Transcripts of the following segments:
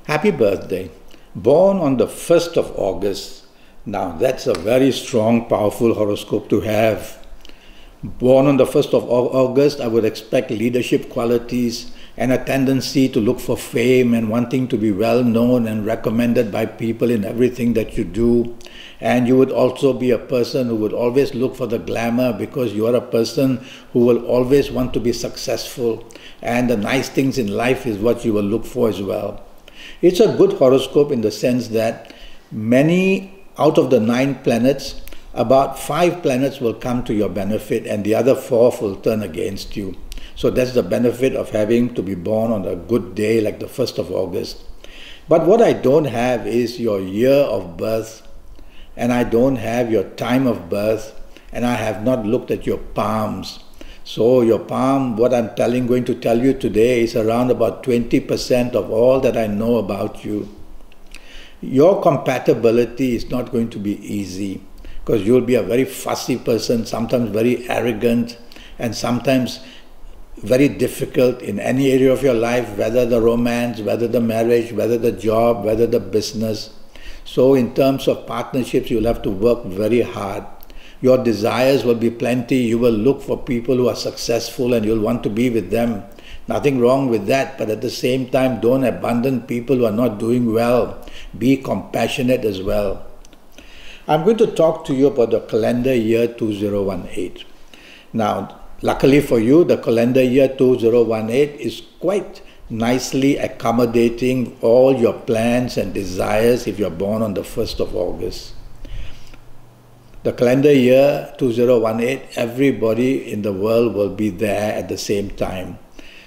Happy birthday. Born on the 1st of August. Now that's a very strong, powerful horoscope to have. Born on the 1st of August, I would expect leadership qualities and a tendency to look for fame and wanting to be well known and recommended by people in everything that you do. And you would also be a person who would always look for the glamour because you are a person who will always want to be successful. And the nice things in life is what you will look for as well. It's a good horoscope in the sense that many out of the 9 planets, about 5 planets will come to your benefit and the other 4 will turn against you. So that's the benefit of having to be born on a good day like the 1st of August. But what I don't have is your year of birth, and I don't have your time of birth, and I have not looked at your palms. So your palm, what I'm going to tell you today is around about 20% of all that I know about you. Your compatibility is not going to be easy because you'll be a very fussy person, sometimes very arrogant, and sometimes very difficult in any area of your life, whether the romance, whether the marriage, whether the job, whether the business. So in terms of partnerships, you'll have to work very hard. Your desires will be plenty. You will look for people who are successful and you'll want to be with them. Nothing wrong with that, but at the same time, don't abandon people who are not doing well. Be compassionate as well. I'm going to talk to you about the calendar year 2018. Now, luckily for you, the calendar year 2018 is quite nicely accommodating all your plans and desires if you're born on the 1st of August. The calendar year 2018, everybody in the world will be there at the same time.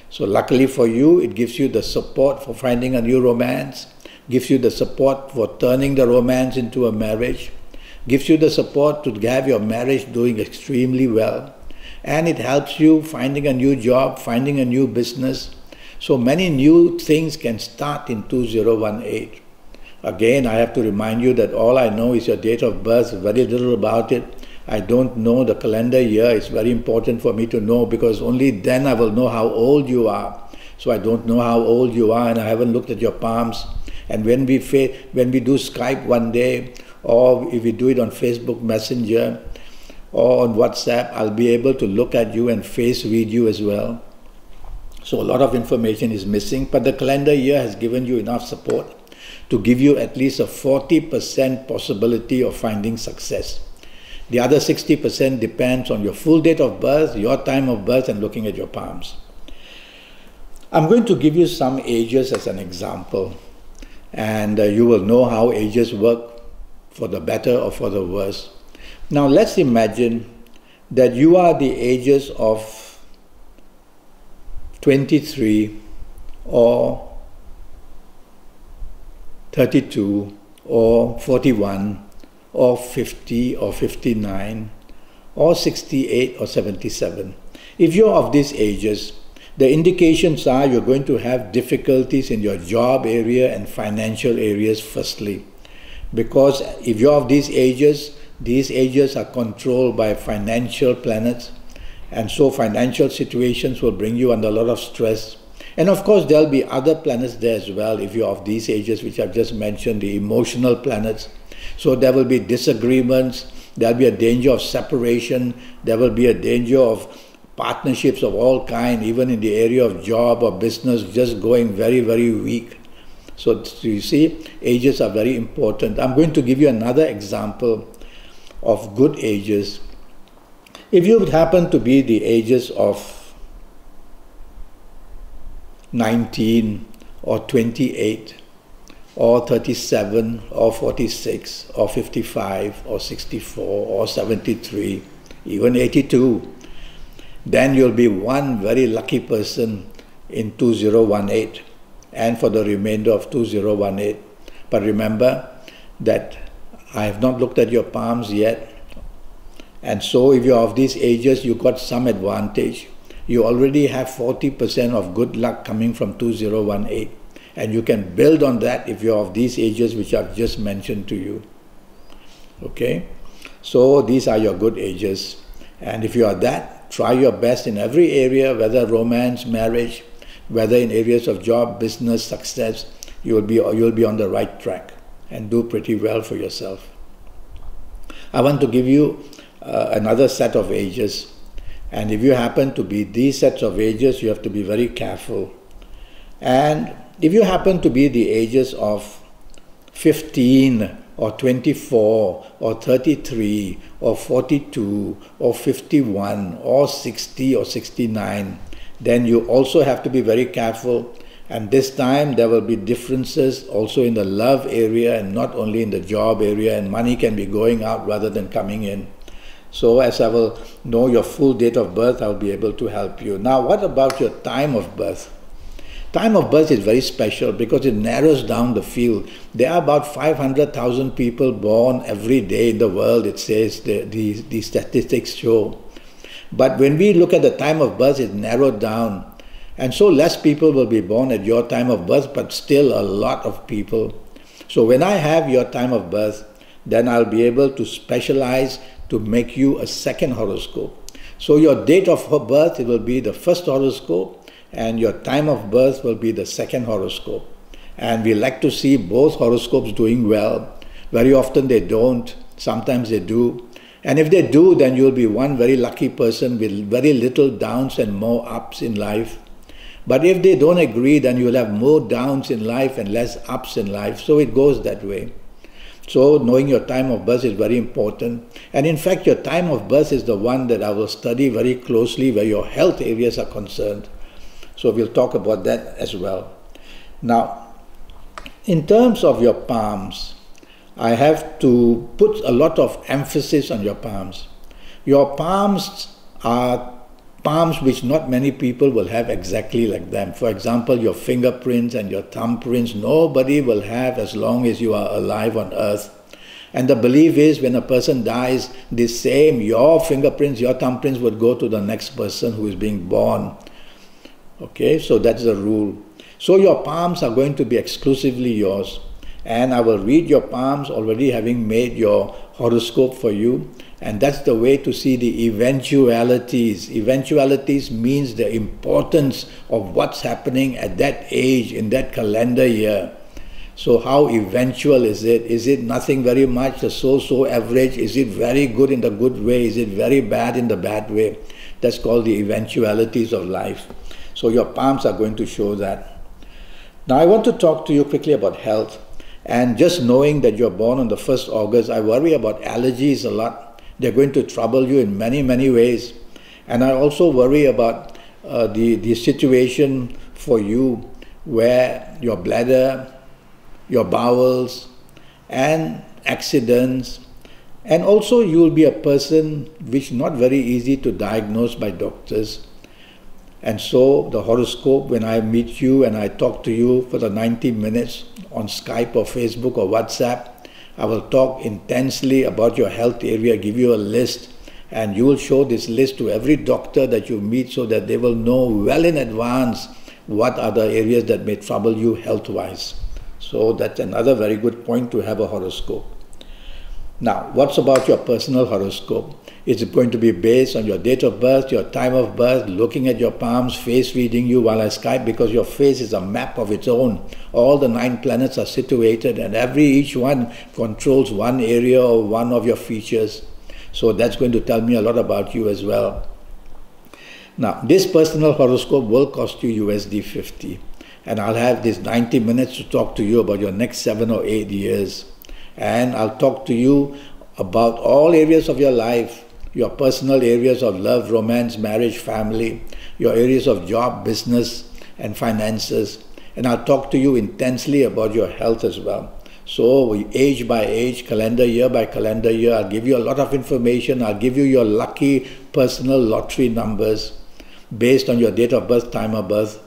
So luckily for you, it gives you the support for finding a new romance, gives you the support for turning the romance into a marriage, gives you the support to have your marriage doing extremely well, and it helps you finding a new job, finding a new business. So many new things can start in 2018. Again, I have to remind you that all I know is your date of birth, very little about it. I don't know the calendar year. It's very important for me to know because only then I will know how old you are. So I don't know how old you are and I haven't looked at your palms. And when we do Skype one day, or if we do it on Facebook Messenger or on WhatsApp, I'll be able to look at you and face read you as well. So a lot of information is missing, but the calendar year has given you enough support to give you at least a 40% possibility of finding success. The other 60% depends on your full date of birth, your time of birth, and looking at your palms. I'm going to give you some ages as an example, and you will know how ages work for the better or for the worse. Now let's imagine that you are the ages of 23 or 32 or 41 or 50 or 59 or 68 or 77. If you're of these ages, the indications are you're going to have difficulties in your job area and financial areas firstly. Because if you're of these ages are controlled by financial planets, and so financial situations will bring you under a lot of stress. And of course, there'll be other planets there as well if you're of these ages, which I've just mentioned, the emotional planets. So there will be disagreements, there'll be a danger of separation, there will be a danger of partnerships of all kinds, even in the area of job or business, just going very, very weak. So you see, ages are very important. I'm going to give you another example of good ages. If you would happen to be the ages of 19 or 28 or 37 or 46 or 55 or 64 or 73, even 82, then you'll be one very lucky person in 2018 and for the remainder of 2018. But remember that I have not looked at your palms yet, and so if you're of these ages, you got some advantage. You already have 40% of good luck coming from 2018, and you can build on that if you're of these ages which I've just mentioned to you. Okay, so these are your good ages, and if you are that, try your best in every area, whether romance, marriage, whether in areas of job, business, success. you'll be on the right track and do pretty well for yourself. I want to give you another set of ages, and if you happen to be these sets of ages, you have to be very careful. And if you happen to be the ages of 15 or 24 or 33 or 42 or 51 or 60 or 69, then you also have to be very careful. And this time there will be differences also in the love area and not only in the job area, and money can be going out rather than coming in. So as I will know your full date of birth, I'll be able to help you. Now, what about your time of birth? Time of birth is very special because it narrows down the field. There are about 500,000 people born every day in the world, it says, the statistics show. But when we look at the time of birth, it's narrowed down. And so less people will be born at your time of birth, but still a lot of people. So when I have your time of birth, then I'll be able to specialize to make you a second horoscope. So your date of birth, it will be the first horoscope, and your time of birth will be the second horoscope. And we like to see both horoscopes doing well. Very often they don't, sometimes they do. And if they do, then you'll be one very lucky person with very little downs and more ups in life. But if they don't agree, then you'll have more downs in life and less ups in life. So it goes that way. So knowing your time of birth is very important. And in fact, your time of birth is the one that I will study very closely where your health areas are concerned. So we'll talk about that as well. Now, in terms of your palms, I have to put a lot of emphasis on your palms. Your palms are palms which not many people will have exactly like them. For example, your fingerprints and your thumbprints, nobody will have as long as you are alive on earth. And the belief is when a person dies, your fingerprints, your thumbprints would go to the next person who is being born. Okay, so that's the rule. So your palms are going to be exclusively yours. And I will read your palms, already having made your horoscope for you. And that's the way to see the eventualities. Eventualities means the importance of what's happening at that age, in that calendar year. So how eventual is it? Is it nothing very much, a so-so average? Is it very good in the good way? Is it very bad in the bad way? That's called the eventualities of life. So your palms are going to show that. Now I want to talk to you quickly about health. And just knowing that you're born on the 1st August, I worry about allergies a lot. They're going to trouble you in many, many ways. And I also worry about the situation for you where your bladder, your bowels, and accidents, and also you will be a person which is not very easy to diagnose by doctors. And so the horoscope, when I meet you and I talk to you for the 90 minutes on Skype or Facebook or WhatsApp, I will talk intensely about your health area, give you a list, and you will show this list to every doctor that you meet so that they will know well in advance what are the areas that may trouble you health-wise. So that's another very good point to have a horoscope. Now, what's about your personal horoscope? Is it going to be based on your date of birth, your time of birth, looking at your palms, face reading you while I Skype, because your face is a map of its own. All the 9 planets are situated and each one controls one area or one of your features. So that's going to tell me a lot about you as well. Now, this personal horoscope will cost you USD 50. And I'll have this 90 minutes to talk to you about your next 7 or 8 years. And I'll talk to you about all areas of your life, your personal areas of love, romance, marriage, family, your areas of job, business, and finances. And I'll talk to you intensely about your health as well. So age by age, calendar year by calendar year, I'll give you a lot of information. I'll give you your lucky personal lottery numbers based on your date of birth, time of birth.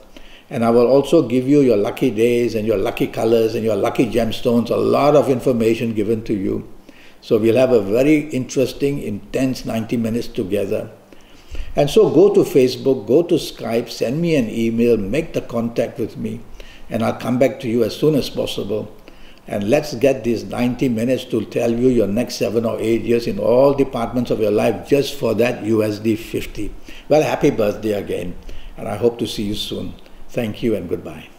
And I will also give you your lucky days and your lucky colors and your lucky gemstones, a lot of information given to you. So we'll have a very interesting, intense 90 minutes together. And so go to Facebook, go to Skype, send me an email, make the contact with me, and I'll come back to you as soon as possible. And let's get these 90 minutes to tell you your next 7 or 8 years in all departments of your life just for that USD 50. Well, happy birthday again, and I hope to see you soon. Thank you and goodbye.